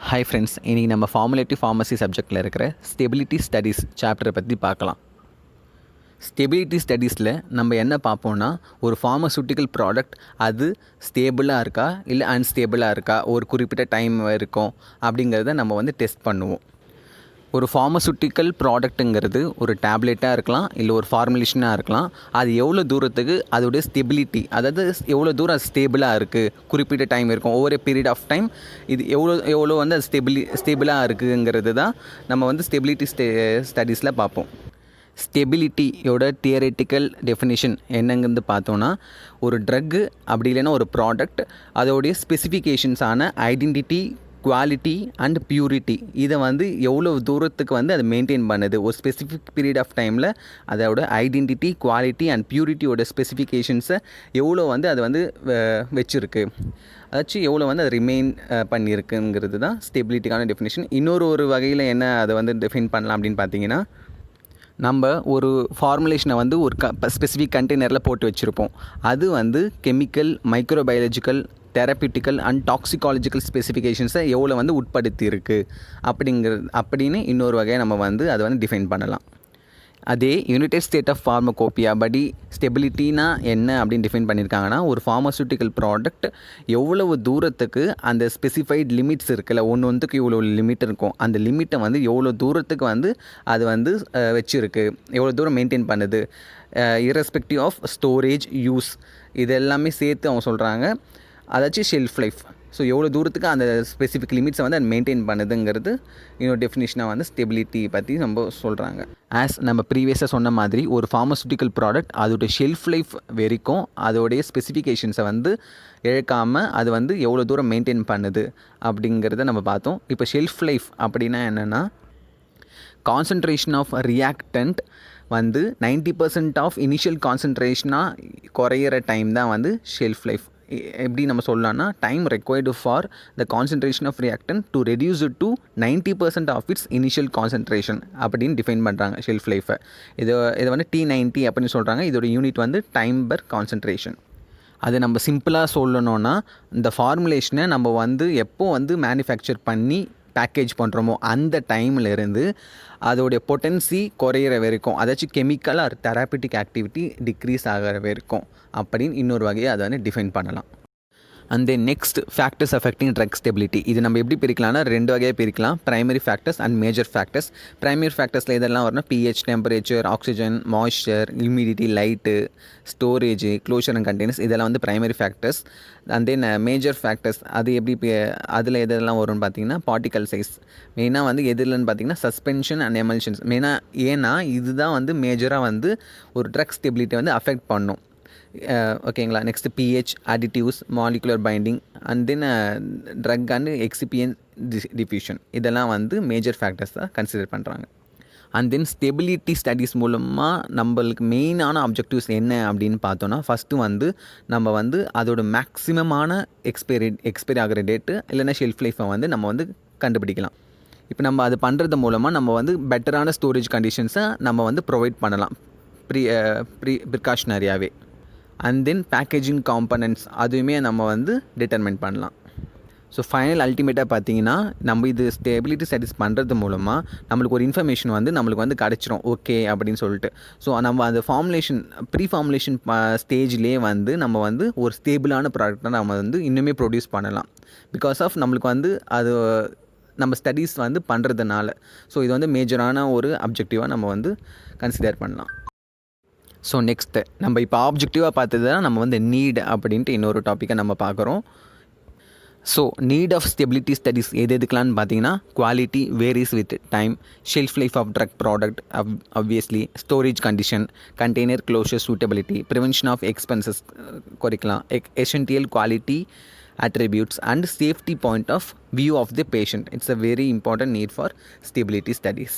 Hi friends, இன்றைக்கி நம்ம ஃபார்முலேட்டிவ் pharmacy சப்ஜெக்டில் இருக்கிற ஸ்டெபிலிட்டி ஸ்டடீஸ் சாப்டரை பற்றி பார்க்கலாம். ஸ்டெபிலிட்டி ஸ்டடீஸில் நம்ம என்ன பார்ப்போம்னா, ஒரு ஃபார்மசூட்டிக்கல் ப்ராடக்ட் அது ஸ்டேபிளாக இருக்கா இல்லை அன்ஸ்டேபிளாக இருக்கா, ஒரு குறிப்பிட்ட டைம் இருக்கும் அப்படிங்கிறத நம்ம டெஸ்ட் பண்ணுவோம். ஒரு ஃபார்மசூட்டிக்கல் ப்ராடக்ட்டுங்கிறது ஒரு டேப்லெட்டாக இருக்கலாம், இல்லை ஒரு ஃபார்முலேஷனாக இருக்கலாம். அது எவ்வளோ தூரத்துக்கு அதோடைய ஸ்டெபிலிட்டி, அதாவது எவ்வளோ தூரம் அது ஸ்டேபிளாக இருக்குது, குறிப்பிட்ட டைம் இருக்கும், ஒவ்வொரு பீரியட் ஆஃப் டைம் இது எவ்வளோ அது ஸ்டேபிளாக இருக்குங்கிறது தான் நம்ம ஸ்டெபிலிட்டி ஸ்டடீஸில் பார்ப்போம். ஸ்டெபிலிட்டியோட தியரட்டிக்கல் டெஃபினிஷன் என்னங்கிறது பார்த்தோன்னா, ஒரு ட்ரக்கு அப்படி இல்லைன்னா ஒரு ப்ராடக்ட் அதோடைய ஸ்பெசிஃபிகேஷன்ஸான ஐடென்டிட்டி, குவாலிட்டி அண்ட் பியூரிட்டி இதை எவ்வளோ தூரத்துக்கு அது மெயின்டைன் பண்ணுது, ஒரு ஸ்பெசிஃபிக் பீரியட் ஆஃப் டைமில் அதோட ஐடென்டிட்டி, குவாலிட்டி அண்ட் பியூரிட்டியோட ஸ்பெசிஃபிகேஷன்ஸை எவ்வளோ அது வச்சுருக்கு, அதாச்சும் எவ்வளோ அது ரிமைன் பண்ணியிருக்குங்கிறது தான் ஸ்டெபிலிட்டிக்கான டெஃபினேஷன். இன்னொரு வகையில் என்ன அதை டிஃபைன் பண்ணலாம் அப்படின்னு பார்த்தீங்கன்னா, நம்ம ஒரு ஃபார்முலேஷனை ஒரு ஸ்பெசிஃபிக் கண்டெய்னரில் போட்டு வச்சுருப்போம். அது கெமிக்கல், மைக்ரோபயாலஜிக்கல், தெரப்பியூட்டிக்கல் அண்ட் டாக்ஸிகாலஜிக்கல் ஸ்பெசிஃபிகேஷன்ஸை எவ்வளோ உட்படுத்தி இருக்குது அப்படின்னு இன்னொரு வகையை நம்ம அதை டிஃபைன் பண்ணலாம். அதே யுனைடெட் ஸ்டேட் ஆஃப் ஃபார்மகோபியா படி ஸ்டெபிலிட்டினா என்ன அப்படின்னு டிஃபைன் பண்ணியிருக்காங்கன்னா, ஒரு ஃபார்மசூட்டிக்கல் ப்ராடக்ட் எவ்வளவு தூரத்துக்கு அந்த ஸ்பெசிஃபைட் லிமிட்ஸ் இருக்குல்ல, ஒன்றுக்கு இவ்வளோ லிமிட் இருக்கும், அந்த லிமிட்டை எவ்வளோ தூரத்துக்கு அது வச்சுருக்கு, எவ்வளோ தூரம் மெயின்டைன் பண்ணுது, இரஸ்பெக்டிவ் ஆஃப் ஸ்டோரேஜ், யூஸ், இது எல்லாமே சேர்த்து அவங்க சொல்கிறாங்க. அதாச்சும் ஷெல்ஃப் லைஃப், ஸோ எவ்வளோ தூரத்துக்கு அந்த ஸ்பெசிஃபிக் லிமிட்ஸை அது மெயின்டைன் பண்ணுதுங்கிறது இன்னொரு டெஃபினிஷனாக ஸ்டெபிலிட்டி பற்றி நம்ம சொல்கிறாங்க. ஆஸ் நம்ம ப்ரீவியஸாக சொன்ன மாதிரி, ஒரு ஃபார்மசூட்டிக்கல் ப்ராடக்ட் அதோடைய ஷெல்ஃப் லைஃப் வரைக்கும் அதோடைய ஸ்பெசிஃபிகேஷன்ஸை இழக்காமல் அது எவ்வளோ தூரம் மெயின்டைன் பண்ணுது அப்படிங்கிறத நம்ம பார்த்தோம். இப்போ ஷெல்ஃப் லைஃப் அப்படின்னா என்னென்னா, concentration of reactant 90% of initial கான்சன்ட்ரேஷனாக குறையிற டைம் தான் ஷெல்ஃப் லைஃப். எப்படி நம்ம சொல்லலாம்னா, time required for the concentration of reactant to reduce it to 90% of its initial concentration அப்படின்னு டிஃபைன் பண்ணுறாங்க ஷெல்ஃப் லைஃபை. இதை T90 அப்படின்னு சொல்கிறாங்க. இதோட யூனிட் டைம் பர் கான்சன்ட்ரேஷன். அது நம்ம சிம்பிளாக சொல்லணுன்னா, இந்த ஃபார்முலேஷனை நம்ம எப்போ மேனுஃபேக்சர் பண்ணி பேக்கேஜ் பண்ணுறோமோ அந்த டைமில் இருந்து அதோடைய பொட்டன்சி குறையிற வரைக்கும், அதாச்சும் chemical or therapeutic activity decrease ஆகிற வரைக்கும் அப்படின்னு இன்னொரு வகையை அதை டிஃபைன் பண்ணலாம். And then next, factors affecting drug stability. இது நம்ம எப்படி பிரிக்கலாம்னா, 2 வகையாக பிரிக்கலாம். Primary factors and major factors. Primary ஃபேக்டர்ஸில் இதெல்லாம் வரணும்: pH, temperature, oxygen, moisture, humidity, light, storage, closure and containers, இதெல்லாம் primary factors. And then major factors, அது எப்படி அதில் எதெல்லாம் வரும்னு பார்த்தீங்கன்னா, பார்ட்டிகல் சைஸ். மெயினாக எதுலன்னு பார்த்தீங்கன்னா, சஸ்பென்ஷன் அண்ட் எமல்ஷன்ஸ். மெயினாக ஏன்னா இதுதான் மேஜராக ஒரு ட்ரக் ஸ்டெபிலிட்டி அஃபெக்ட் பண்ணும். ஓகேங்களா. Next pH, additives, molecular binding and then drug and excipient diffusion, இதெல்லாம் மேஜர் ஃபேக்டர்ஸ் தான் கன்சிடர் பண்ணுறாங்க. அண்ட் தென் ஸ்டெபிலிட்டி ஸ்டடீஸ் மூலமாக நம்மளுக்கு மெயினான ஆப்ஜெக்டிவ்ஸ் என்ன அப்படின்னு பார்த்தோன்னா, ஃபஸ்ட்டு நம்ம அதோட மேக்ஸிமமான எக்ஸ்பைரி ஆகிற டேட்டு இல்லைன்னா ஷெல்ஃப் லைஃப்பை நம்ம கண்டுபிடிக்கலாம். இப்போ நம்ம அது பண்ணுறது மூலமாக நம்ம பெட்டரான ஸ்டோரேஜ் கண்டிஷன்ஸை நம்ம ப்ரொவைட் பண்ணலாம் ப்ரிகாஷனரியாகவே. அண்ட் தென் பேக்கேஜிங் காம்பனன்ட்ஸ் அதுவுமே நம்ம டிட்டர்மைன் பண்ணலாம். ஸோ ஃபைனல் அல்டிமேட்டாக பார்த்தீங்கன்னா, நம்ம இது ஸ்டெபிலிட்டி ஸ்டடீஸ் பண்ணுறது மூலமாக நம்மளுக்கு ஒரு இன்ஃபர்மேஷன் நம்மளுக்கு கிடச்சிரும், ஓகே அப்படின்னு சொல்லிட்டு. ஸோ நம்ம அந்த ப்ரீ ஃபார்முலேஷன் ஸ்டேஜ்லேயே நம்ம ஒரு ஸ்டேபிளான ப்ராடக்டாக நம்ம இன்னுமே ப்ரொடியூஸ் பண்ணலாம். பிகாஸ் ஆஃப் நம்மளுக்கு அது நம்ம ஸ்டடீஸ் பண்ணுறதுனால. ஸோ இது மேஜரான ஒரு அப்ஜெக்டிவாக நம்ம கன்சிடர் பண்ணலாம். ஸோ நெக்ஸ்ட்டு நம்ம இப்போ ஆப்ஜெக்டிவாக பார்த்தது தான் நம்ம நீட் அப்படின்ட்டு இன்னொரு டாப்பிக்கை நம்ம பார்க்குறோம். So need of stability studies எதுக்கலான்னு பார்த்தீங்கன்னா, quality varies with time, shelf life of drug product obviously, storage condition, container closure suitability, prevention of expenses குறைக்கலாம், essential quality attributes and safety point of view of the patient. It's a very important need for stability studies.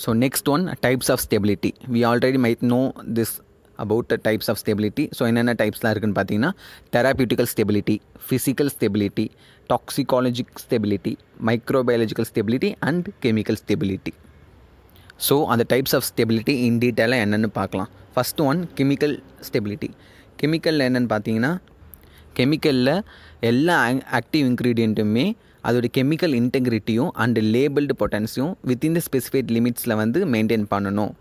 So next one, types of stability. We already might know this about the types of stability. So என்னென்ன டைப்ஸ்லாம் இருக்குன்னு பார்த்தீங்கன்னா, therapeutical stability, physical stability, toxicologic stability, microbiological stability and chemical stability. So அந்த types of stability in டீட்டெயிலாக என்னென்னு பார்க்கலாம். First one, chemical stability. Chemical என்னென்னு பார்த்தீங்கன்னா, கெமிக்கலில் எல்லா ஆக்டிவ் இன்க்ரீடியண்ட்டுமே அதோடைய கெமிக்கல் இன்டெகிரிட்டியும் அண்டு லேபிள்டு பொட்டன்ஸையும் வித்தின் த ஸ்பெசிஃபைட் லிமிட்ஸில் வந்து மெயின்டைன் பண்ணணும்.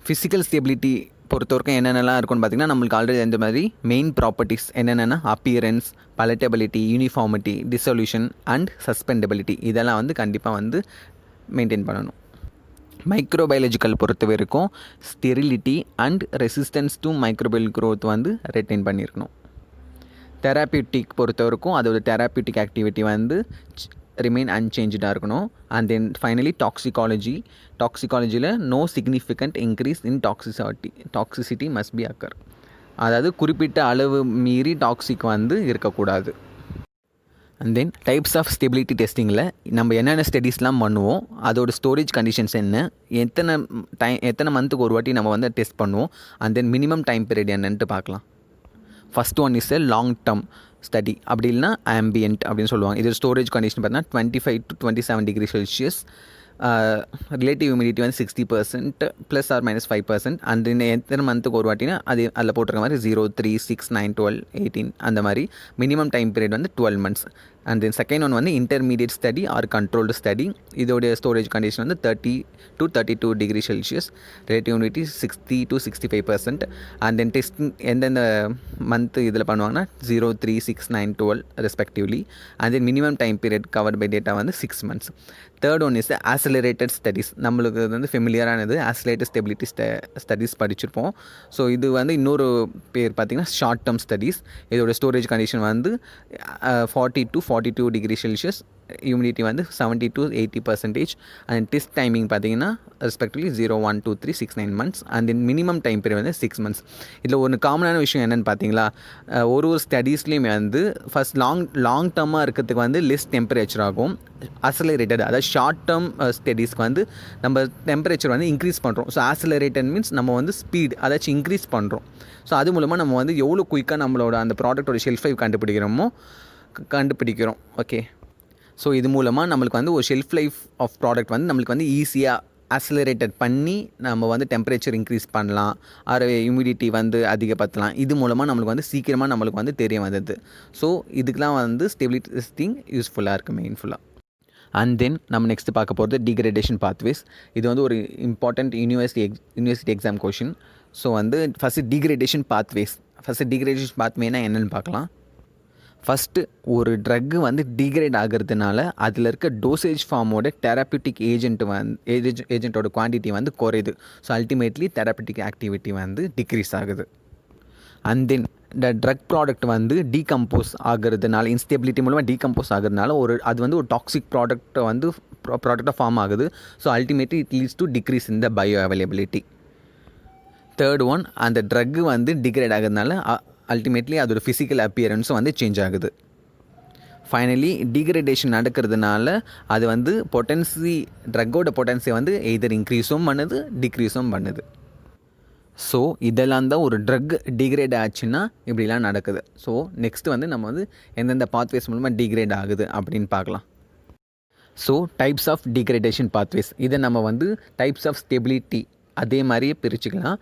ஃபிசிக்கல் ஸ்டெபிலிட்டி பொறுத்த வரைக்கும் என்னென்னலாம் இருக்குன்னு பார்த்திங்கன்னா, நம்மளுக்கு ஆல்ரெடி இந்த மாதிரி மெயின் ப்ராப்பர்ட்டிஸ் என்னென்னா அப்பியரன்ஸ், பலட்டபிலிட்டி, யூனிஃபார்மிட்டி, டிசொல்யூஷன் அண்ட் சஸ்பெண்டபிலிட்டி இதெல்லாம் வந்து கண்டிப்பாக வந்து மெயின்டைன் பண்ணணும். மைக்ரோபயாலஜிக்கல் பொறுத்த வரைக்கும் sterility and resistance to microbial growth வந்து ரெட்டைன் பண்ணியிருக்கணும். தெராப்பியூட்டிக் பொறுத்த வரைக்கும் அதோட தெராப்பியூட்டிக் ஆக்டிவிட்டி வந்து ரிமைன் அன்சேஞ்சாக இருக்கணும். அண்ட் தென் ஃபைனலி டாக்ஸிகாலஜியில் no significant increase in toxicity must be occur. அதாவது குறிப்பிட்ட அளவு மீறி டாக்ஸிக் வந்து இருக்கக்கூடாது. And then types of stability டெஸ்டிங்கில் நம்ம என்னென்ன ஸ்டடீஸ்லாம் பண்ணுவோம், அதோட ஸ்டோரேஜ் கண்டிஷன்ஸ் என்ன, எத்தனை மந்த்துக்கு ஒரு வாட்டி நம்ம வந்து டெஸ்ட் பண்ணுவோம், and then minimum time period என்னன்ட்டு பார்க்கலாம். First one is a long term study, அப்படி இல்லைனா ஆம்பியன்ட் அப்படின்னு சொல்லுவாங்க. இது ஸ்டோரேஜ் கண்டிஷன் பார்த்தீங்கன்னா 25 to 27 degree Celsius, relative humidity வந்து 60% +or-5%. அண்ட் தென் எத்தனை மந்த்துக்கு ஒரு வாட்டினா அதில் போட்டிருக்க மாதிரி 0, 3, 6, 9, 12, 18 அந்த மாதிரி. மினிமம் டைம் பீரியட் வந்து 12 months. And then second one வந்து intermediate study or controlled study. இதோடைய ஸ்டோரேஜ் கண்டிஷன் வந்து 30 to 32 degree Celsius, relative humidity 60 to 65%. And then testing எந்தெந்த மந்த் இதில் பண்ணுவாங்கன்னா 0, 3, 6, 9, 12 respectively. And then minimum time period covered by data வந்து 6 months. Third one is accelerated studies. நம்மளுக்கு வந்து ஃபெமிலியரானது accelerated stability studies படிச்சிருப்போம். ஸோ இது வந்து இன்னொரு பேர் பார்த்திங்கன்னா ஷார்ட் டேர்ம் ஸ்டடீஸ். இதோட ஸ்டோரேஜ் கண்டிஷன் வந்து 40 to 42 டிகிரி செல்சியஸ், ஹியூமிடிட்டி வந்து 70 to 80%. அண்ட் டெஸ்ட் டைமிங் பார்த்தீங்கன்னா respectively 0, 1, 2, 3, 6, 9 months. And then minimum time period வந்து 6 months. இதில் ஒரு காமனான விஷயம் என்னென்னு பார்த்தீங்களா, ஒரு ஸ்டடீஸ்லேயுமே வந்து ஃபஸ்ட் லாங் டேர்மாக இருக்கிறதுக்கு வந்து லெஸ் டெம்பரேச்சர் ஆகும். ஆக்சலரேட்டட் அதாவது ஷார்ட் டேர்ம் ஸ்டடீஸ்க்கு வந்து நம்ம டெம்பரேச்சர் வந்து இன்க்ரீஸ் பண்ணுறோம். ஸோ ஆக்சலரேட்டட் மீன்ஸ் நம்ம வந்து ஸ்பீட் அதாச்சும் இன்க்ரீஸ் பண்ணுறோம். ஸோ அது மூலமாக நம்ம வந்து எவ்வளோ குயிக்காக நம்மளோட அந்த ப்ராடக்டோட ஷெல்ஃப் லைஃப் கண்டுபிடிக்கிறோம். ஓகே, ஸோ இது மூலமாக நம்மளுக்கு வந்து ஒரு ஷெல்ஃப் லைஃப் ஆஃப் ப்ராடக்ட் வந்து நம்மளுக்கு வந்து ஈஸியாக ஆக்சலரேட்டட் பண்ணி நம்ம வந்து டெம்பரேச்சர் இன்க்ரீஸ் பண்ணலாம், ஆர் ஹியூமிடிட்டி வந்து அதிகப்படுத்தலாம். இது மூலமாக நம்மளுக்கு வந்து சீக்கிரமாக நம்மளுக்கு வந்து தெரிய வந்தது. ஸோ இதுக்கெலாம் வந்து ஸ்டெபிலிட்டி டெஸ்டிங் யூஸ்ஃபுல்லாக இருக்குது மெயின்ஃபுல்லாக. அண்ட் தென் நம்ம நெக்ஸ்ட் பார்க்க போகிறது டிகிரேடேஷன் பாத்வேஸ். இது வந்து ஒரு important university exam question. So வந்து ஃபஸ்ட்டு டிகிரேடேஷன் பாத்வேனா என்னென்னு பார்க்கலாம். ஃபஸ்ட்டு ஒரு ட்ரக்கு வந்து டிகிரேட் ஆகிறதுனால அதில் இருக்க டோசேஜ் ஃபார்மோட தெராப்பியூட்டிக் ஏஜென்ட்டோட குவான்டிட்டி வந்து குறையுது. ஸோ அல்டிமேட்லி தெராப்பியூட்டிக் ஆக்டிவிட்டி வந்து டிக்ரீஸ் ஆகுது. அண்ட் தென் இந்த ட்ரக் ப்ராடக்ட் வந்து டீகம்போஸ் ஆகிறதுனால, இன்ஸ்டெபிலிட்டி மூலமாக டீகம்போஸ் ஆகிறதுனால அது வந்து ஒரு டாக்ஸிக் ப்ராடக்டாக ஃபார்ம் ஆகுது. So ultimately it leads to decrease in the bioavailability. Third one, அந்த ட்ரக்கு வந்து டிகிரேட் ஆகிறதுனால அல்டிமேட்லி அதோட ஃபிசிக்கல் அப்பியரன்ஸும் வந்து சேஞ்ச் ஆகுது. ஃபைனலி டிகிரேடேஷன் நடக்கிறதுனால அது வந்து ட்ரக்கோட பொட்டன்சியை வந்து எய்தர் இன்க்ரீஸும் பண்ணுது, டிக்ரீஸும் பண்ணுது. ஸோ இதெல்லாம் தான் ஒரு ட்ரக் டிகிரேட் ஆச்சுன்னா இப்படிலாம் நடக்குது. ஸோ நெக்ஸ்ட்டு வந்து நம்ம வந்து எந்தெந்த பாத்வேஸ் மூலமாக டிகிரேட் ஆகுது அப்படின்னு பார்க்கலாம். So types of degradation pathways, இதை நம்ம வந்து டைப்ஸ் ஆஃப் ஸ்டெபிலிட்டி அதே மாதிரியே பிரிச்சுக்கலாம்.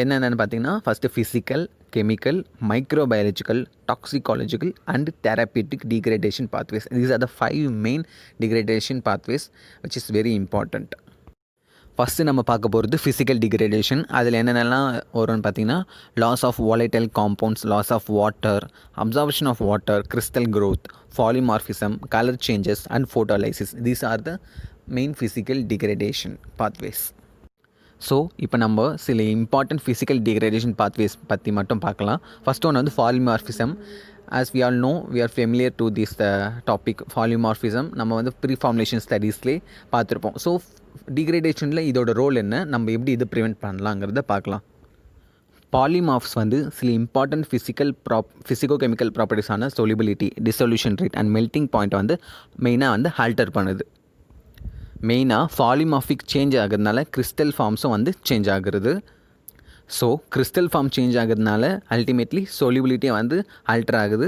என்னென்னு பார்த்தீங்கன்னா first physical, chemical, microbiological, toxicological and therapeutic degradation pathways. These are the 5 main degradation pathways which is very important. First நம்ம பார்க்க போகிறது ஃபிசிக்கல் டிகிரேடேஷன். அதில் என்னென்னலாம் வரும்னு பார்த்தீங்கன்னா loss of volatile compounds, loss of water, absorption of water, crystal growth, polymorphism, colour changes and photolysis. These are the main physical degradation pathways. So இப்போ நம்ம சில இம்பார்ட்டன்ட் ஃபிசிக்கல் டிகிரேடேஷன் பாத்வேஸ் பற்றி மட்டும் பார்க்கலாம். ஃபஸ்ட் ஒன் வந்து polymorphism. As we all know, we are familiar to this topic. Polymorphism நம்ம வந்து ப்ரீஃபார்முலேஷன் ஸ்டடீஸ்லேயே பார்த்துருப்போம். ஸோ டிகிரேடேஷனில் இதோட ரோல் என்ன, நம்ம எப்படி இது ப்ரிவெண்ட் பண்ணலாங்கிறத பார்க்கலாம். பாலிமார்ஃப்ஸ் வந்து சில இம்பார்ட்டன்ட் ஃபிசிக்கோ-கெமிக்கல் ப்ராப்பர்ட்டிஸான solubility, dissolution rate and melting point வந்து மெயினாக வந்து ஆல்டர் பண்ணுது. மெயினாக பாலிமார்ஃபிக் சேஞ்ச் ஆகிறதுனால கிறிஸ்டல் ஃபார்ம்ஸும் வந்து சேஞ்ச் ஆகுறது. ஸோ கிறிஸ்டல் ஃபார்ம் சேஞ்ச் ஆகிறதுனால அல்டிமேட்லி சொலிபிலிட்டியை வந்து ஆல்டர் ஆகுது.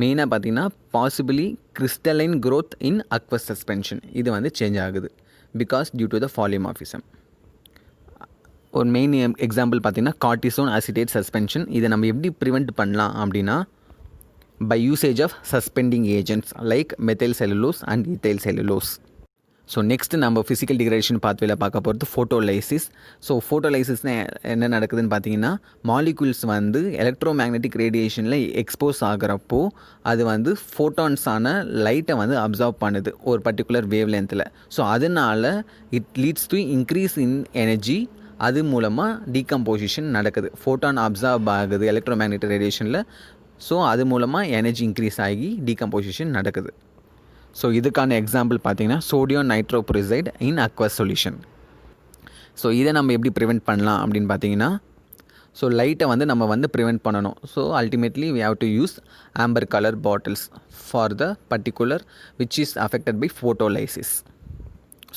மெயினாக பார்த்திங்கன்னா possibly crystalline growth in aqueous suspension இது வந்து சேஞ்ச் ஆகுது because due to the polymorphism. ஒரு மெயின் எக்ஸாம்பிள் பார்த்திங்கன்னா கார்டிசோன் அசிட்டேட் சஸ்பென்ஷன். இதை நம்ம எப்படி ப்ரிவெண்ட் பண்ணலாம் அப்படின்னா by usage of suspending agents like methyl cellulose and ethyl cellulose. So next நம்ம ஃபிசிக்கல் டிகிரேடேஷன் பாத்வேல பார்க்க போகிறது ஃபோட்டோலைசிஸ். ஸோ ஃபோட்டோலைசிஸ்னால் என்ன நடக்குதுன்னு பார்த்தீங்கன்னா, மாலிகுல்ஸ் வந்து எலக்ட்ரோ மேக்னெட்டிக் ரேடியேஷனில் எக்ஸ்போஸ் ஆகிறப்போ அது வந்து ஃபோட்டான்ஸான லைட்டை வந்து அப்சர்வ் பண்ணுது ஒரு பர்டிகுலர் வேவ் லென்த்தில். ஸோ அதனால் it leads to increase in energy. அது மூலமாக டீகம்போசிஷன் நடக்குது. ஃபோட்டான் அப்சர்வ் ஆகுது எலக்ட்ரோ மேக்னெட்டிக் ரேடியேஷனில். ஸோ அது மூலமாக எனர்ஜி இன்க்ரீஸ் ஆகி டீகம்போசிஷன் நடக்குது. ஸோ இதுக்கான எக்ஸாம்பிள் பார்த்தீங்கன்னா sodium nitroprusside in aqueous solution. So இதை நம்ம எப்படி ப்ரிவெண்ட் பண்ணலாம் அப்படின்னு பார்த்தீங்கன்னா, ஸோ லைட்டை வந்து நம்ம வந்து ப்ரிவெண்ட் பண்ணணும். So ultimately we have to use amber colour bottles for the particular which is affected by photolysis.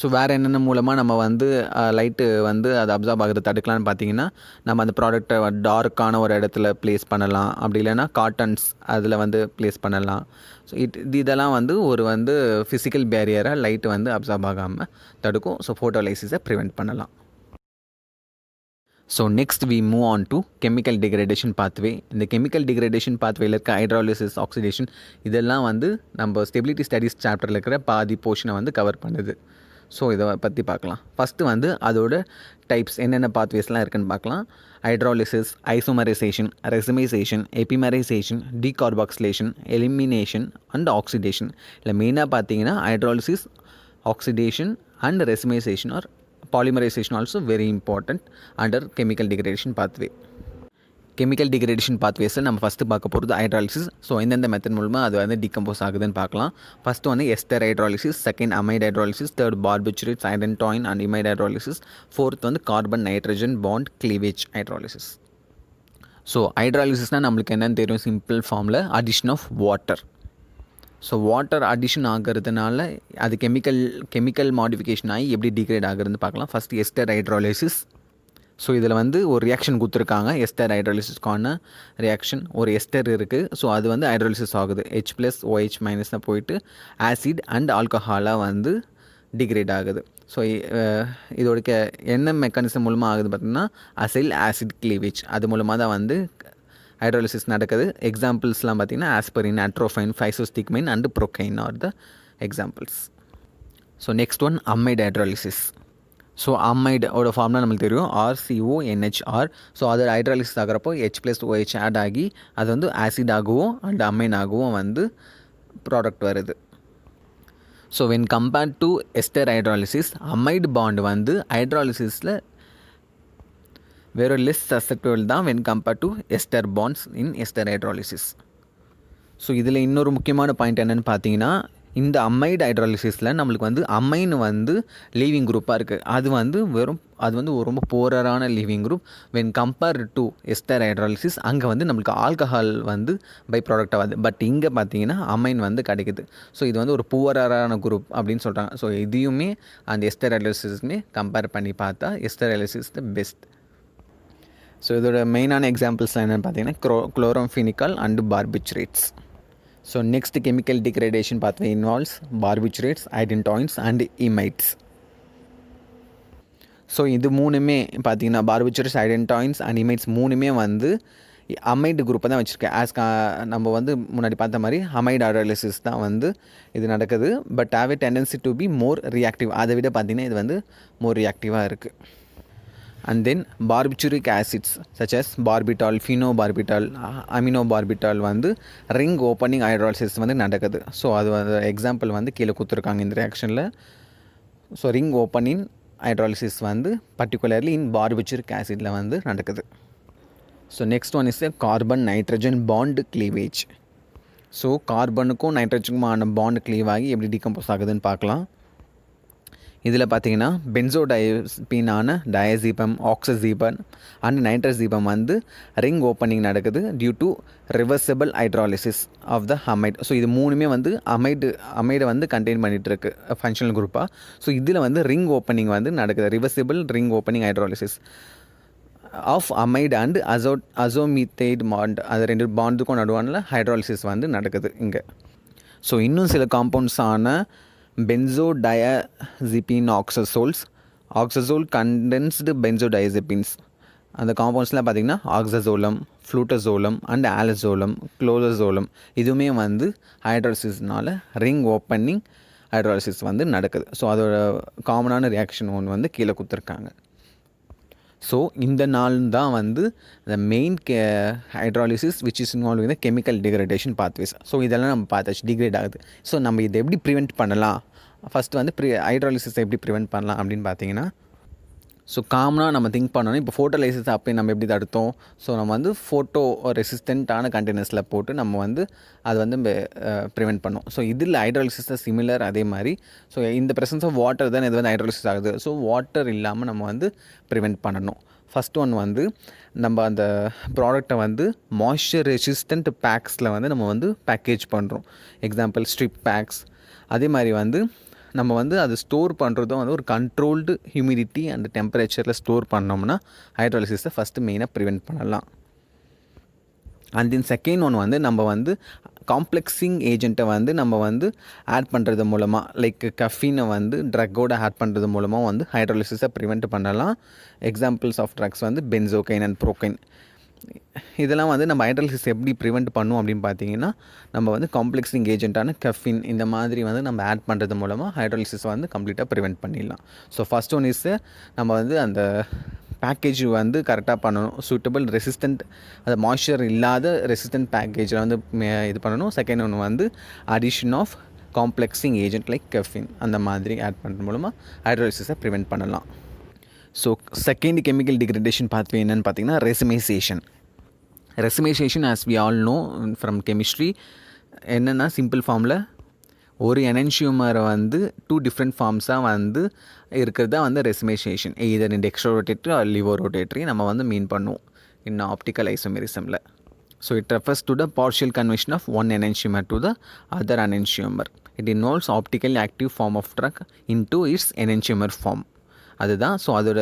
So வேறு என்னென்ன மூலமாக நம்ம வந்து லைட்டு வந்து அதை அப்சார்ப் ஆகிறது தடுக்கலான்னு பார்த்தீங்கன்னா, நம்ம அந்த ப்ராடக்டை டார்க்கான ஒரு இடத்துல ப்ளேஸ் பண்ணலாம். அப்படி இல்லைன்னா காட்டன்ஸ் அதில் வந்து ப்ளேஸ் பண்ணலாம். ஸோ இதெல்லாம் வந்து ஒரு வந்து ஃபிசிக்கல் பேரியராக லைட்டு வந்து அப்சார்ப் ஆகாமல் தடுக்கும். ஸோ ஃபோட்டோலைசிஸை ப்ரிவெண்ட் பண்ணலாம். So next we move on to chemical degradation pathway. இந்த கெமிக்கல் டிகிரேடேஷன் பாத்வேயில் இருக்க ஹைட்ராலிசிஸ், ஆக்சிடேஷன் இதெல்லாம் வந்து நம்ம ஸ்டெபிலிட்டி ஸ்டடீஸ் சாப்டரில் இருக்கிற பாதி போர்ஷனை வந்து கவர் பண்ணுது. ஸோ இதை பற்றி பார்க்கலாம். ஃபஸ்ட்டு வந்து அதோட டைப்ஸ் என்னென்ன பாத்வேஸ்லாம் இருக்குதுன்னு பார்க்கலாம். Hydrolysis, isomerisation, racemisation, epimerisation, decarboxylation, elimination and oxidation. இல்லை மெயினாக பார்த்தீங்கன்னா hydrolysis, oxidation and racemisation or polymerisation also very important under chemical degradation pathway. Chemical degradation பாத்வேஸில் நம்ம ஃபஸ்ட்டு பார்க்க போகிறது ஹைட்ராலிசிஸ். ஸோ எந்தெந்த மெத்தட் மூலமாக அது வந்து டிகம்போஸ் ஆகுதுன்னு பார்க்கலாம். ஃபஸ்ட்டு வந்து ester hydrolysis, second amide hydrolysis, third barbiturates hydantoin and imide hydrolysis, fourth வந்து carbon nitrogen bond cleavage hydrolysis. So ஹைட்ராலிசிஸ்னால் நம்மளுக்கு என்னென்னு தெரியும், சிம்பிள் ஃபார்மில் addition of water. So water addition ஆகிறதுனால அது கெமிக்கல் மாடிஃபிகேஷன் ஆகி எப்படி டிகிரேட் ஆகுதுன்னு பார்க்கலாம். First ester hydrolysis. ஸோ இதில் வந்து ஒரு ரியாக்ஷன் கொடுத்துருக்காங்க. எஸ்டர் ஹைட்ராலிசிஸ்க்கான ரியாக்ஷன் ஒரு எஸ்டர் இருக்குது. ஸோ அது வந்து ஹைட்ராலிசிஸ் ஆகுது. H+OH- போயிட்டு ஆசிட் அண்ட் ஆல்கஹாலாக வந்து டிகிரேட் ஆகுது. ஸோ இதோட என்ன மெக்கானிசம் மூலமாக ஆகுது பார்த்திங்கன்னா அசைல் ஆசிட் கிளீவேஜ். அது மூலமாக தான் வந்து ஹைட்ராலிசிஸ் நடக்குது. எக்ஸாம்பிள்ஸ்லாம் பார்த்திங்கன்னா aspirin, atropine, physostigmine and procaine are the examples. So next one amide hydrolysis. So அமைடோட ஃபார்ம்லாம் நம்மளுக்கு தெரியும், RCONHR. ஸோ அது ஹைட்ராலிசிஸ் ஆகிறப்போ H+OH ஆட் ஆகி அது வந்து ஆசிடாகவும் அண்ட் அமைனாகவும் வந்து ப்ராடக்ட் வருது. So when compared to ester hydrolysis, amide bond வந்து ஹைட்ராலிசிஸில் வேறு லெஸ் சசெப்டபிள் தான் when compared to ester bonds in ester hydrolysis. So இதில் இன்னொரு முக்கியமான பாயிண்ட் என்னென்னு பார்த்தீங்கன்னா, இந்த அமைட் ஹைட்ராலிசிஸில் நம்மளுக்கு வந்து அமைன் வந்து லீவிங் குரூப்பாக இருக்குது. அது வந்து ரொம்ப போரரான leaving group. When compare to ester hydrolysis அங்கே வந்து நம்மளுக்கு ஆல்கஹால் வந்து பை ப்ராடக்டாக வருது. பட் இங்கே பார்த்தீங்கன்னா அமைன் வந்து கிடைக்குது. ஸோ இது வந்து ஒரு புவரான குரூப் அப்படின்னு சொல்கிறாங்க. ஸோ இதையுமே அந்த எஸ்டர் ஹைட்ராலிசிஸுமே கம்பேர் பண்ணி பார்த்தா ester hydrolysis the best. So இதோட மெயினான எக்ஸாம்பிள்ஸ்லாம் என்னென்னு பார்த்தீங்கன்னா chloramphenicol and barbiturates. So next chemical degradation pathway involves barbiturates, hydantoins and imides. So இது மூணுமே பார்த்தீங்கன்னா பார்பிச்சுரேட்ஸ், ஐடென்டாயின்ஸ் அண்ட் இமைட்ஸ் மூணுமே வந்து அமைடு குரூப்பை தான் வச்சுருக்கேன். நம்ம வந்து முன்னாடி பார்த்த மாதிரி அமைடு ஹைட்ராலிசிஸ் தான் வந்து இது நடக்குது. But have a tendency to be more reactive. அதை விட பார்த்திங்கன்னா இது வந்து மோர் ரியாக்டிவாக இருக்குது. And then barbituric acids such as barbital, phenobarbital, aminobarbital வந்து ring opening hydrolysis வந்து நடக்குது. ஸோ அது எக்ஸாம்பிள் வந்து கீழே கொடுத்துருக்காங்க இந்த ரியாக்ஷனில். ஸோ ரிங் ஓப்பனிங் ஹைட்ராலிசிஸ் வந்து பர்டிகுலர்லி இன் பார்பிச்சுரிக் ஆசிடில் வந்து நடக்குது. So next one is carbon nitrogen bond cleavage. So கார்பனுக்கும் நைட்ரஜனுக்குமான பாண்ட் கிளீவ் ஆகி எப்படி டிகம்போஸ் ஆகுதுன்னு பார்க்கலாம். இதில் பார்த்தீங்கன்னா பென்சோடைசீனான டயசீபம், ஆக்சசீபம் அண்ட் நைட்ரசீபம் வந்து ரிங் ஓப்பனிங் நடக்குது due to reversible hydrolysis of the amide. So இது மூணுமே வந்து அமைடை வந்து கண்டெயின் பண்ணிகிட்டு இருக்கு ஃபங்க்ஷனல் குரூப்பாக. ஸோ இதில் வந்து ரிங் ஓப்பனிங் வந்து நடக்குது, reversible ring opening hydrolysis of amide and azomethine bond. அது ரெண்டு பாண்டுக்கும் நடுவானில் ஹைட்ராலிசிஸ் வந்து நடக்குது இங்கே. ஸோ இன்னும் சில காம்பவுண்ட்ஸான benzodiazepine oxazoles, oxazole condensed benzodiazepines, அந்த காம்பவுண்ட்ஸ்லாம் பார்த்திங்கன்னா ஆக்சசோலம், ஃப்ளூட்டசோலம் அண்ட் ஆலசோலம், குளோரசோலம் இதுவுமே வந்து ஹைட்ராலிசிஸ்னால் ரிங் ஓப்பனிங் ஹைட்ராலிசிஸ் வந்து நடக்குது. ஸோ அதோட காமனான ரியாக்ஷன் ஒன்று வந்து கீழே கொடுத்துருக்காங்க. ஸோ இந்த நாள் தான் வந்து the main hydrolysis which is involve in the chemical degradation pathways. So இதெல்லாம் நம்ம பார்த்தாச்சு, டிகிரேட் ஆகுது. ஸோ நம்ம இதை எப்படி ப்ரிவெண்ட் பண்ணலாம், ஃபஸ்ட்டு வந்து ஹைட்ராலிசிஸ் எப்படி ப்ரிவெண்ட் பண்ணலாம் அப்படின்னு பார்த்தீங்கன்னா, ஸோ காமனாக நம்ம திங்க் பண்ணணும். இப்போ ஃபோட்டோலைசிஸ் அப்போ நம்ம எப்படி தடுத்தோம், ஸோ நம்ம வந்து ஃபோட்டோ ரெசிஸ்டண்ட்டான கண்டெய்னர்ஸில் போட்டு நம்ம வந்து அது வந்து ப்ரிவெண்ட் பண்ணோம். ஸோ இதில் ஹைட்ராலிசிஸ் சிமிலர் அதே மாதிரி. ஸோ இந்த ப்ரெசன்ஸ் ஆஃப் வாட்டர் தான் இது வந்து ஹைட்ராலிசிஸ் ஆகுது. ஸோ வாட்டர் இல்லாமல் நம்ம வந்து ப்ரிவெண்ட் பண்ணணும். ஃபஸ்ட் ஒன் வந்து நம்ம அந்த ப்ராடக்டை வந்து மாய்ஸ்சர் ரெசிஸ்டண்ட் பேக்ஸில் வந்து நம்ம வந்து பேக்கேஜ் பண்ணுறோம். Example strip packs. அதே மாதிரி வந்து நம்ம வந்து அது ஸ்டோர் பண்ணுறதும் வந்து ஒரு கண்ட்ரோல்டு ஹியூமிடிட்டி அண்ட் டெம்பரேச்சரில் ஸ்டோர் பண்ணோம்னா ஹைட்ராலிசிஸை ஃபஸ்ட்டு மெயினாக ப்ரிவெண்ட் பண்ணலாம். அண்ட் தென் செகண்ட் ஒன் வந்து நம்ம வந்து காம்ப்ளெக்ஸிங் ஏஜெண்ட்டை வந்து நம்ம வந்து ஆட் பண்ணுறது மூலமாக, லைக் கஃபீனை வந்து ட்ரக்கோட ஆட் பண்ணுறது மூலமாக வந்து ஹைட்ராலிசிஸை ப்ரிவெண்ட் பண்ணலாம். எக்ஸாம்பிள்ஸ் ஆஃப் ட்ரக்ஸ் வந்து பென்சோகைன் அண்ட் ப்ரோகைன். இதெல்லாம் வந்து நம்ம ஹைட்ராலிசிஸ் எப்படி ப்ரிவெண்ட் பண்ணும் அப்படின்னு பார்த்தீங்கன்னா, நம்ம வந்து காம்ப்ளெக்ஸிங் ஏஜென்ட்டான கஃபின் இந்த மாதிரி வந்து நம்ம ஆட் பண்ணுறது மூலமாக ஹைட்ராலிசிஸ் வந்து கம்ப்ளீட்டாக ப்ரிவெண்ட் பண்ணிடலாம். ஸோ ஃபஸ்ட் ஒன் இஸ் நம்ம வந்து அந்த பேக்கேஜ் வந்து கரெக்டாக பண்ணணும். சூட்டபிள் ரெசிஸ்டன்ட், அது மாய்ஸ்சர் இல்லாத ரெசிஸ்டன்ட் பேக்கேஜில் வந்து இது பண்ணணும். செகண்ட் ஒன்று வந்து addition of complexing agent like caffeine அந்த மாதிரி ஆட் பண்ணுறது மூலமாக ஹைட்ராலிசிஸை ப்ரிவெண்ட் பண்ணலாம். So second chemical degradation pathway என்னென்னு பார்த்தீங்கன்னா racemisation. Racemisation as we all know from chemistry என்னென்னா, சிம்பிள் ஃபார்மில் ஒரு எனன்சியூமரை வந்து 2 டிஃப்ரெண்ட் ஃபார்ம்ஸாக வந்து இருக்கிறது தான் வந்து racemization. Either in dextro rotatory or levo rotatory நம்ம வந்து மீன் பண்ணுவோம் இன் ஆப்டிக்கல் ஐசோமெரிசமில். So it refers to the partial conversion of one enantiomer to the other enantiomer. It involves optically active form of drug into its enantiomer form. அதுதான். So அதோட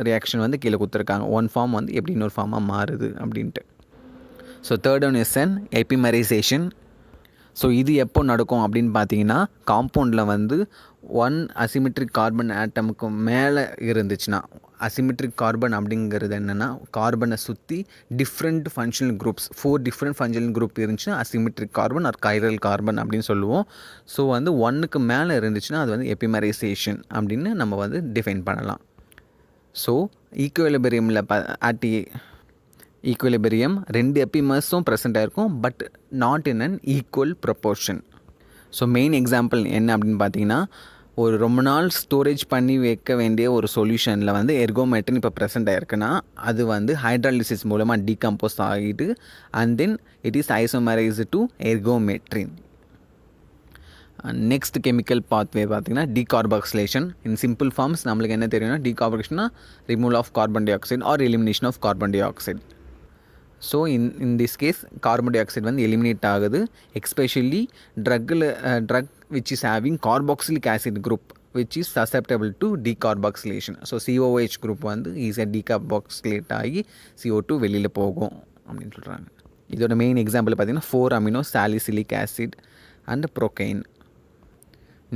reaction வந்து கீழே கொடுத்துருக்காங்க. One form வந்து எப்படி இன்னொரு ஃபார்மாக மாறுது அப்படின்ட்டு. So third one is an epimerization. So இது எப்போ நடக்கும் அப்படின்னு பார்த்தீங்கன்னா, காம்பவுண்டில் வந்து ஒன் அசிமெட்ரிக் கார்பன் ஆட்டமுக்கு மேலே இருந்துச்சுன்னா, அசிமெட்ரிக் கார்பன் அப்படிங்கிறது என்னென்னா, கார்பனை சுற்றி different functional groups 4 different functional group இருந்துச்சுன்னா asymmetric carbon or chiral carbon அப்படின்னு சொல்லுவோம். ஸோ வந்து 1க்கு மேலே இருந்துச்சுன்னா அது வந்து எபிமரைசேஷன் அப்படின்னு நம்ம வந்து டிஃபைன் பண்ணலாம். ஸோ ஈக்குவலிபிரியமில் ஈக்குவலிபிரியம் 2 எபிமர்ஸும் ப்ரெசென்ட் ஆகிருக்கும், but not in an equal proportion. So main example என்ன அப்படின்னு பார்த்தீங்கன்னா, ஒரு ரொம்ப நாள் ஸ்டோரேஜ் பண்ணி வைக்க வேண்டிய ஒரு சொல்யூஷனில் வந்து எர்கோமெட்ரின் இப்போ ப்ரெசென்ட் ஆகிருக்குன்னா அது வந்து ஹைட்ராலிசிஸ் மூலமாக டீகம்போஸ் ஆகிட்டு and then it is isomerized to ergometrine. Next chemical pathway பார்த்திங்கன்னா டீகார்பாக்சிலேஷன். இன் சிம்பிள் ஃபார்ம்ஸ் நம்மளுக்கு என்ன தெரியும்னா, டீகார்பாக்சிலேஷன்னா removal of carbon dioxide or elimination of carbon dioxide. So in this case carbon dioxide வந்து eliminate ஆகுது. Especially drug which is having carboxylic acid group which is susceptible to decarboxylation. So COOH group வந்து ஈஸியாக டீகார்பாக்சிலேட் ஆகி CO2 வெளியில் போகும் அப்படின்னு சொல்கிறாங்க. இதோட மெயின் எக்ஸாம்பிள் பார்த்திங்கன்னா 4-amino salicylic acid and procaine.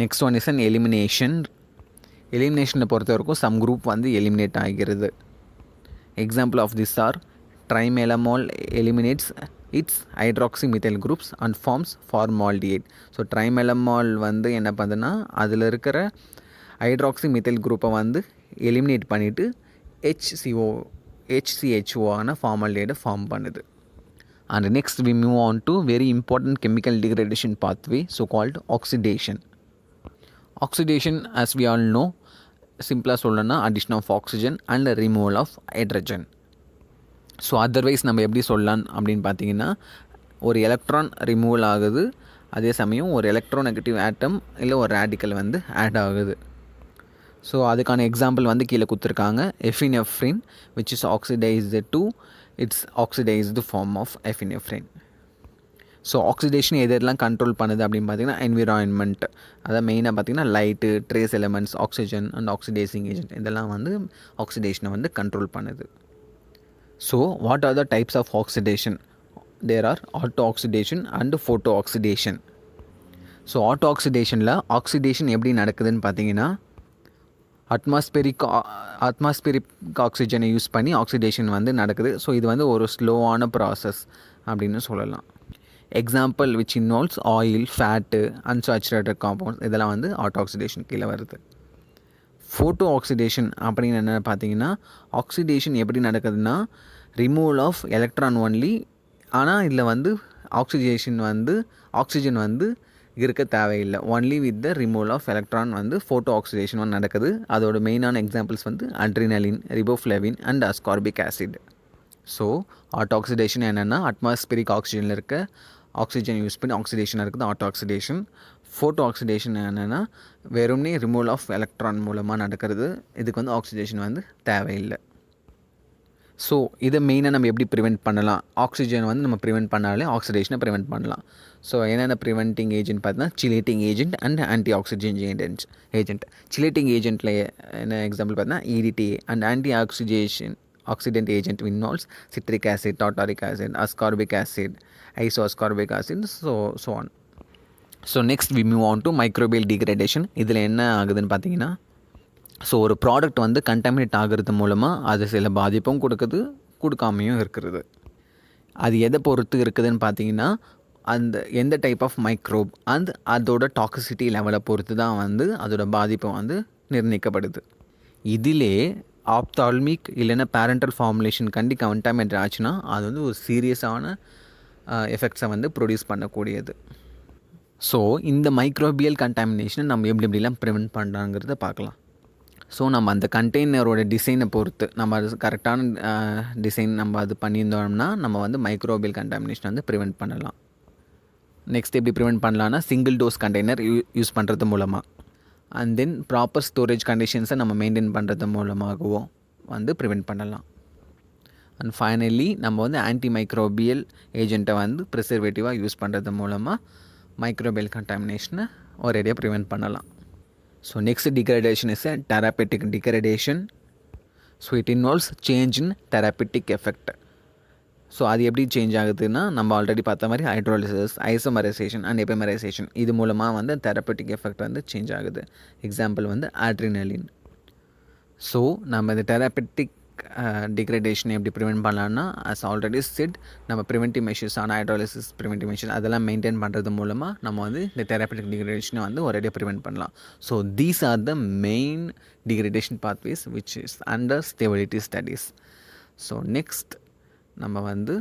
Next one is an elimination. எலிமினேஷனை பொறுத்த வரைக்கும் சம் குரூப் வந்து எலிமினேட் ஆகிறது. Example of this or trimelamol eliminates its hydroxymethyl groups and forms formaldehyde. So trimelamol வந்து என்ன பண்ணுதுன்னா, அதில் இருக்கிற ஹைட்ராக்சிமித்தைல் குரூப்பை வந்து எலிமினேட் பண்ணிவிட்டு HCHO ஆன ஃபார்மால்டிஹைடை ஃபார்ம் பண்ணுது. And next we move on to very important chemical degradation pathway, so called oxidation. Oxidation, as we all know, சிம்பிளாக சொல்லணும்னா addition of oxygen and removal of hydrogen. So otherwise நம்ம எப்படி சொல்லலாம் அப்படின்னு பார்த்தீங்கன்னா, ஒரு எலக்ட்ரான் ரிமூவல் ஆகுது, அதே சமயம் ஒரு எலக்ட்ரோநெகட்டிவ் ஆட்டம் இல்லை ஒரு ரேடிக்கல் வந்து ஆட் ஆகுது. ஸோ அதுக்கான எக்ஸாம்பிள் வந்து கீழே கொடுத்துருக்காங்க. Epinephrine which is oxidized to its oxidized form of epinephrine. So oxidation எதெல்லாம் கண்ட்ரோல் பண்ணுது அப்படின்னு பார்த்தீங்கன்னா, என்விரான்மெண்ட், அதாவது மெயினாக பார்த்தீங்கன்னா light, trace elements, oxygen and oxidizing agent இதெல்லாம் வந்து ஆக்சிடேஷனை வந்து கண்ட்ரோல் பண்ணுது. So what are the types of oxidation? There are auto-oxidation and photo-oxidation. So auto ஆக்சிடேஷனில் ஆக்சிடேஷன் எப்படி நடக்குதுன்னு பார்த்தீங்கன்னா, அட்மாஸ்பெரிக் ஆக்சிஜனை யூஸ் பண்ணி ஆக்சிடேஷன் வந்து நடக்குது. ஸோ இது வந்து ஒரு ஸ்லோவான ப்ராசஸ் அப்படின்னு சொல்லலாம். Example which involves oil, fat, unsaturated compounds இதெல்லாம் வந்து ஆட்டோஆக்சிடேஷன் கீழே வருது. ஃபோட்டோ ஆக்சிடேஷன் அப்படின்னு என்ன பார்த்தீங்கன்னா, ஆக்சிடேஷன் எப்படி நடக்குதுன்னா ரிமூவல் ஆஃப் எலக்ட்ரான் ஒன்லி. ஆனால் இதில் வந்து ஆக்சிஜன் வந்து இருக்க தேவையில்லை. Only with the removal of electron வந்து ஃபோட்டோ ஆக்சிடேஷன் வந்து நடக்குது. அதோட மெயினான எக்ஸாம்பிள்ஸ் வந்து adrenaline, riboflavin and ascorbic acid. So auto oxidation என்னென்னா அட்மாஸ்பியரிக் ஆக்சிஜனில் இருக்க ஆக்சிஜன் யூஸ் பண்ணி ஆக்சிடேஷன் இருக்குது ஆட்டோஆக்சிடேஷன். ஃபோட்டோ ஆக்சிடேஷன் என்னென்னா வெறும்னே ரிமூவல் ஆஃப் எலக்ட்ரான் மூலமாக நடக்கிறது. இதுக்கு வந்து ஆக்சிடேஷன் வந்து தேவையில்லை. ஸோ இதை மெயினாக நம்ம எப்படி ப்ரிவெண்ட் பண்ணலாம்? ஆக்சிஜன் வந்து நம்ம ப்ரிவெண்ட் பண்ணாலே ஆக்சிடேஷனை ப்ரிவெண்ட் பண்ணலாம். ஸோ என்னென்ன ப்ரிவென்டிங் ஏஜென்ட் பார்த்தீங்கன்னா chelating agent and anti oxygen agent. Chelating ஏஜென்ட்டில் என்ன எக்ஸாம்பிள் பார்த்தீங்கன்னா EDTA and antioxidant agent involves citric acid, tartaric acid, ascorbic acid, isoascorbic acid, so on. So next we move on to microbial degradation. இதில் என்ன ஆகுதுன்னு பார்த்தீங்கன்னா, so ஒரு product வந்து contaminate ஆகிறது மூலமாக அது சில பாதிப்பும் கொடுக்காமையும் இருக்கிறது. அது எதை பொறுத்து இருக்குதுன்னு பார்த்தீங்கன்னா, அந்த எந்த டைப் ஆஃப் மைக்ரோப் அதோட டாக்ஸிசிட்டி லெவலை பொறுத்து தான் வந்து அதோட பாதிப்பை வந்து நிர்ணயிக்கப்படுது. இதிலே ஆப்தால்மிக் இல்லைன்னா பேரண்டல் ஃபார்முலேஷன் கண்டாமினேட் ஆச்சுன்னா அது வந்து ஒரு சீரியஸான எஃபெக்ட்ஸை வந்து ப்ரொடியூஸ் பண்ணக்கூடியது. ஸோ இந்த மைக்ரோபியல் கண்டாமினேஷனை நம்ம எப்படிலாம் ப்ரிவெண்ட் பண்ணுறாங்கிறத பார்க்கலாம். ஸோ நம்ம அந்த கண்டெய்னரோட டிசைனை பொறுத்து நம்ம அது கரெக்டான டிசைன் நம்ம அது பண்ணியிருந்தோம்னா நம்ம வந்து மைக்ரோபியல் கண்டாமினேஷன் வந்து ப்ரிவெண்ட் பண்ணலாம். நெக்ஸ்ட் எப்படி ப்ரிவெண்ட் பண்ணலான்னா சிங்கிள் டோஸ் கண்டெய்னர் யூஸ் பண்ணுறது மூலமாக அண்ட் தென் ப்ராப்பர் ஸ்டோரேஜ் கண்டிஷன்ஸை நம்ம மெயின்டைன் பண்ணுறது மூலமாகவும் வந்து ப்ரிவெண்ட் பண்ணலாம். அண்ட் ஃபைனலி நம்ம வந்து ஆன்டி மைக்ரோபியல் ஏஜென்ட்டை வந்து ப்ரிசர்வேட்டிவாக யூஸ் பண்ணுறது மூலமாக மைக்ரோபியல் கண்டாமினேஷனை ஒரேடியாக ப்ரிவெண்ட் பண்ணலாம். So next degradation is therapeutic degradation. So it involves change in therapeutic effect. So அது எப்படி சேஞ்ச் ஆகுதுன்னா நம்ம ஆல்ரெடி பார்த்த மாதிரி ஹைட்ரோலிசிஸ், ஐசோமரைசேஷன் அண்ட் எபிமரைசேஷன் இது மூலமாக வந்து தெரப்பெட்டிக் எஃபெக்ட் வந்து சேஞ்ச் ஆகுது. எக்ஸாம்பிள் வந்து அட்ரினலின். ஸோ நம்ம இந்த தெரப்பெட்டிக் டிகிரேடேஷன் எப்படி ப்ரிவெண்ட் பண்ணலான்னா அஸ் ஆல்ரெடி செட் நம்ம preventive measures hydrolysis preventive measures அதெல்லாம் மெயின்டைன் பண்ணுறது மூலமாக நம்ம வந்து இந்த தெரப்பெட்டிக் டிகிரேடேஷனை வந்து ஒரேடியாக ப்ரிவெண்ட் பண்ணலாம். So these are the main degradation pathways which is under stability studies. So next நம்ம வந்து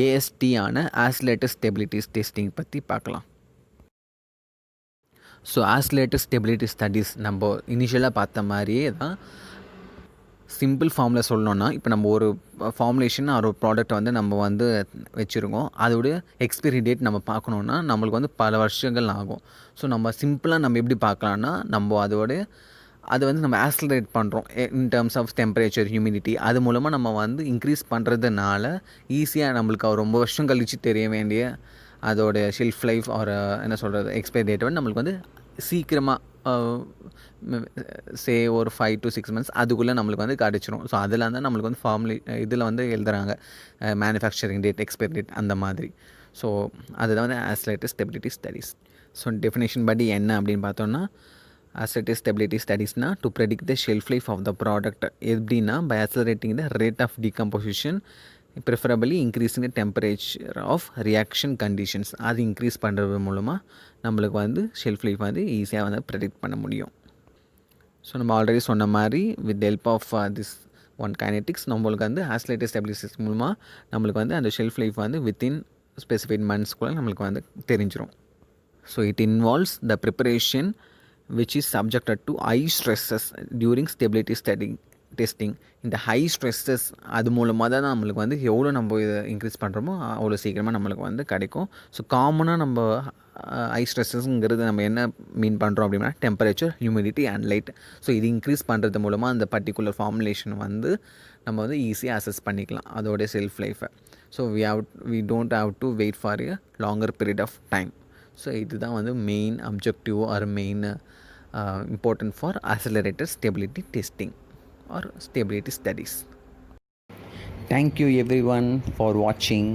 AST ஆன ஆசிலேட்டர் ஸ்டெபிலிட்டி டெஸ்டிங் பற்றி பார்க்கலாம். ஸோ ஆசிலேட்டர் ஸ்டெபிலிட்டி ஸ்டடீஸ் நம்ம இனிஷியலாக பார்த்த மாதிரியே தான். சிம்பிள் ஃபார்மில் சொல்லணுன்னா இப்போ நம்ம ஒரு ஃபார்முலேஷன் ஒரு ப்ராடக்ட் வந்து நம்ம வந்து வச்சுருக்கோம். அதோடைய எக்ஸ்பைரி டேட் நம்ம பார்க்கணுன்னா நம்மளுக்கு வந்து பல வருஷங்கள் ஆகும். ஸோ நம்ம சிம்பிளாக நம்ம எப்படி பார்க்கலான்னா நம்ம அதை வந்து நம்ம ஆக்ஸலரேட் பண்ணுறோம் in terms of temperature, humidity. அது மூலமாக நம்ம வந்து இன்க்ரீஸ் பண்ணுறதுனால ஈஸியாக நம்மளுக்கு ரொம்ப வருஷம் கழித்து தெரிய வேண்டிய அதோட ஷெல்ஃப் லைஃப் ஒரு என்ன சொல்கிறது எக்ஸ்பைரி டேட் வந்து நம்மளுக்கு வந்து சீக்கிரமாக ஒரு 5 to 6 months அதுக்குள்ளே நம்மளுக்கு வந்து கிடச்சிரும். ஸோ அதில் தான் நம்மளுக்கு வந்து இதில் வந்து எழுதுகிறாங்க மேனுஃபேக்சரிங் டேட், எக்ஸ்பைரி டேட் அந்த மாதிரி. ஸோ அதுதான் வந்து accelerated stability studies. So definition படி என்ன அப்படின்னு பார்த்தோன்னா ஆசிலேட்டர் ஸ்டெபிலிட்டி ஸ்டடீஸ்னா to predict the shelf life of the product. எப்படின்னா by accelerating the rate of decomposition preferably increasing the temperature of reaction conditions. அது இன்க்ரீஸ் பண்ணுறது மூலமாக நம்மளுக்கு வந்து ஷெல்ஃப் லைஃப் வந்து ஈஸியாக வந்து ப்ரெடிக்ட் பண்ண முடியும். ஸோ நம்ம ஆல்ரெடி சொன்ன மாதிரி with help of this kinetics நம்மளுக்கு வந்து ஆசிலேட்டர் ஸ்டெபிலிட்டி மூலமாக நம்மளுக்கு வந்து அந்த ஷெல்ஃப் லைஃப் வந்து வித்தின் ஸ்பெசிஃபைட் மந்த்ஸ்க்குள்ளே நம்மளுக்கு வந்து தெரிஞ்சிடும். So it involves the preparation which is subjected to high stresses during stability testing. இந்த ஹை ஸ்ட்ரெஸ்ஸஸ் அது மூலமாக தான் நம்மளுக்கு வந்து எவ்வளோ நம்ம இதை இன்க்ரீஸ் பண்ணுறோமோ அவ்வளோ சீக்கிரமாக நம்மளுக்கு வந்து கிடைக்கும். ஸோ காமனாக நம்ம ஹை ஸ்ட்ரெஸ்ஸஸ்ங்கிறது நம்ம என்ன மீன் பண்ணுறோம் அப்படின்னா temperature, humidity and light. So இது இன்க்ரீஸ் பண்ணுறது மூலமாக அந்த பர்டிகுலர் ஃபார்முலேஷன் வந்து நம்ம வந்து ஈஸியாக அசஸ் பண்ணிக்கலாம் அதோடைய செல்ஃப் லைஃபை. So we don't have to wait for a longer period of time. So இதுதான் வந்து main objective or main important for accelerated stability testing or stability studies. Thank you everyone for watching.